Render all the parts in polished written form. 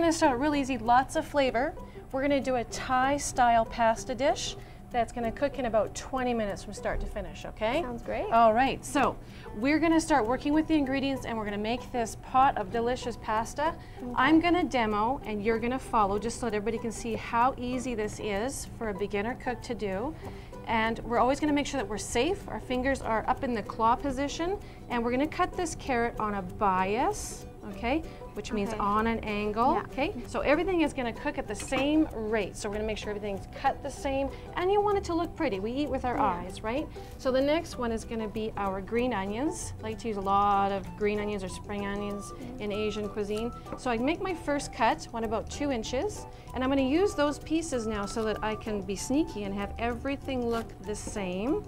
gonna start real easy, lots of flavor. We're gonna do a Thai-style pasta dish that's gonna cook in about 20 minutes from start to finish, okay? Sounds great. All right, so we're gonna start working with the ingredients and we're gonna make this pot of delicious pasta. Okay. I'm gonna demo and you're gonna follow just so that everybody can see how easy this is for a beginner cook to do. And we're always gonna make sure that we're safe. Our fingers are up in the claw position and we're gonna cut this carrot on a bias, okay? Which means on an angle, okay? So everything is gonna cook at the same rate. So we're gonna make sure everything's cut the same, and you want it to look pretty. We eat with our eyes, right? So the next one is gonna be our green onions. I like to use a lot of green onions or spring onions in Asian cuisine. So I make my first cut, one about 2 inches, and I'm gonna use those pieces now so that I can be sneaky and have everything look the same.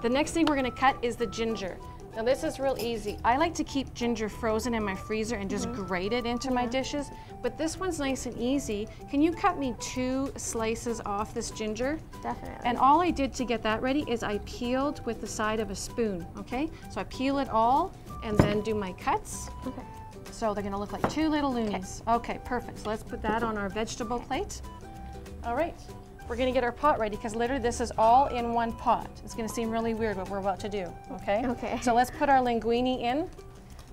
The next thing we're gonna cut is the ginger. Now this is real easy. I like to keep ginger frozen in my freezer and just grate it into my dishes, but this one's nice and easy. Can you cut me 2 slices off this ginger? Definitely. And all I did to get that ready is I peeled with the side of a spoon, okay? So I peel it all and then do my cuts. Okay. So they're gonna look like 2 little loonies. Okay, perfect. So let's put that on our vegetable plate. All right. We're gonna get our pot ready because literally this is all in one pot. It's gonna seem really weird what we're about to do, okay? Okay. So let's put our linguine in.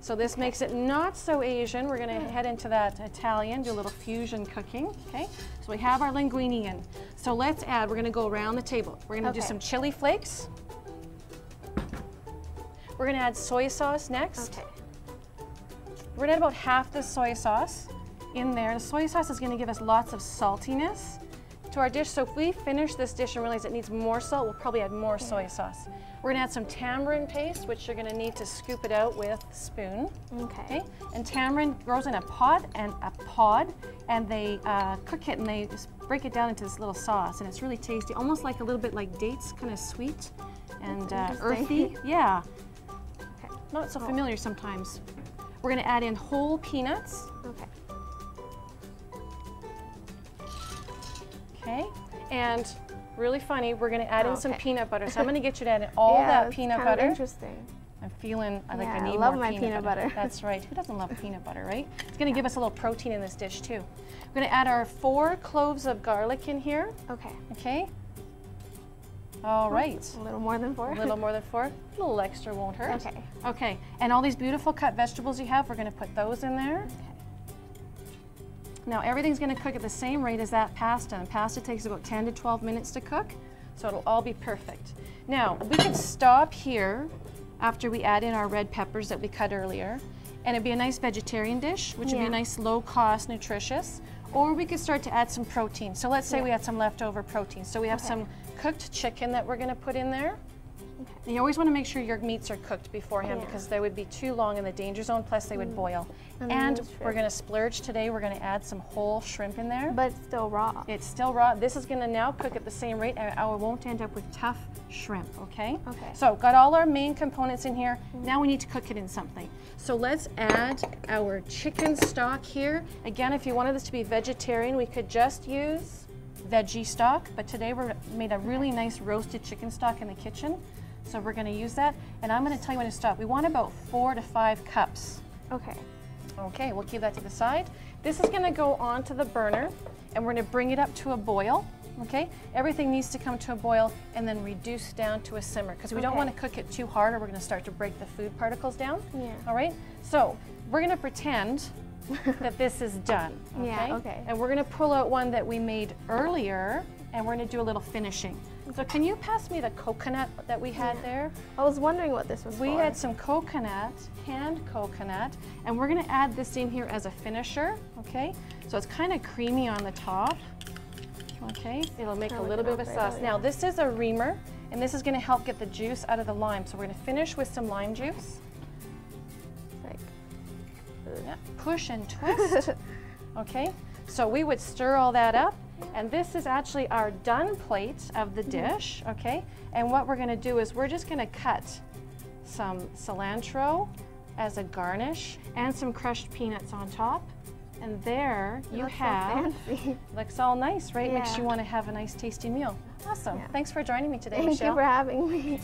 So this makes it not so Asian. We're gonna head into that Italian, do a little fusion cooking, okay? So we have our linguine in. So let's add, we're gonna go around the table. We're gonna do some chili flakes. We're gonna add soy sauce next. Okay. We're gonna add about half the soy sauce in there. The soy sauce is gonna give us lots of saltiness to our dish. So if we finish this dish and realize it needs more salt, we'll probably add more soy sauce. We're gonna add some tamarind paste, which you're gonna need to scoop it out with a spoon. Okay. And tamarind grows in a pot and a pod, and they cook it and they just break it down into this little sauce, and it's really tasty, almost like a little bit like dates, kind of sweet and earthy. Yeah. Okay. Not so familiar sometimes. We're gonna add in whole peanuts. Okay. Okay, and really funny, we're gonna add in some peanut butter. So I'm gonna get you to add in all that peanut butter. Interesting. I'm feeling I need more love my peanut butter. That's right. Who doesn't love peanut butter, right? It's gonna give us a little protein in this dish too. We're gonna add our 4 cloves of garlic in here. Okay. Okay. All right. A little more than 4. A little more than 4. A little extra won't hurt. Okay. Okay. And all these beautiful cut vegetables you have, we're gonna put those in there. Okay. Now everything's gonna cook at the same rate as that pasta, and pasta takes about 10 to 12 minutes to cook, so it'll all be perfect. Now, we could stop here after we add in our red peppers that we cut earlier, and it'd be a nice vegetarian dish, which would be a nice low-cost, nutritious, or we could start to add some protein. So let's say we had some leftover protein. So we have some cooked chicken that we're gonna put in there. And you always want to make sure your meats are cooked beforehand because they would be too long in the danger zone, plus they would boil. And we're going to splurge today. We're going to add some whole shrimp in there. But it's still raw. It's still raw. This is going to now cook at the same rate, and I won't end up with tough shrimp, okay? Okay. So got all our main components in here. Now we need to cook it in something. So let's add our chicken stock here. Again, if you wanted this to be vegetarian, we could just use veggie stock, but today we made a really nice roasted chicken stock in the kitchen. So we're going to use that, and I'm going to tell you when to stop. We want about 4 to 5 cups. Okay. Okay, we'll keep that to the side. This is going to go onto the burner, and we're going to bring it up to a boil. Okay? Everything needs to come to a boil and then reduce down to a simmer because we don't want to cook it too hard or we're going to start to break the food particles down. Yeah. All right? So we're going to pretend that this is done. Okay? Yeah, okay. And we're going to pull out one that we made earlier, and we're going to do a little finishing. So can you pass me the coconut that we had there? I was wondering what this was for. We had some coconut, canned coconut, and we're gonna add this in here as a finisher, okay? So it's kind of creamy on the top, okay? It'll make a little bit of a sauce. Now this is a reamer, and this is gonna help get the juice out of the lime. So we're gonna finish with some lime juice. Like, push and twist, okay? So we would stir all that up. And this is actually our done plate of the dish, okay? And what we're gonna do is we're just gonna cut some cilantro as a garnish and some crushed peanuts on top. And there you have, looks all nice, right? Makes you wanna have a nice tasty meal. Awesome, thanks for joining me today, Michelle. Thank you for having me.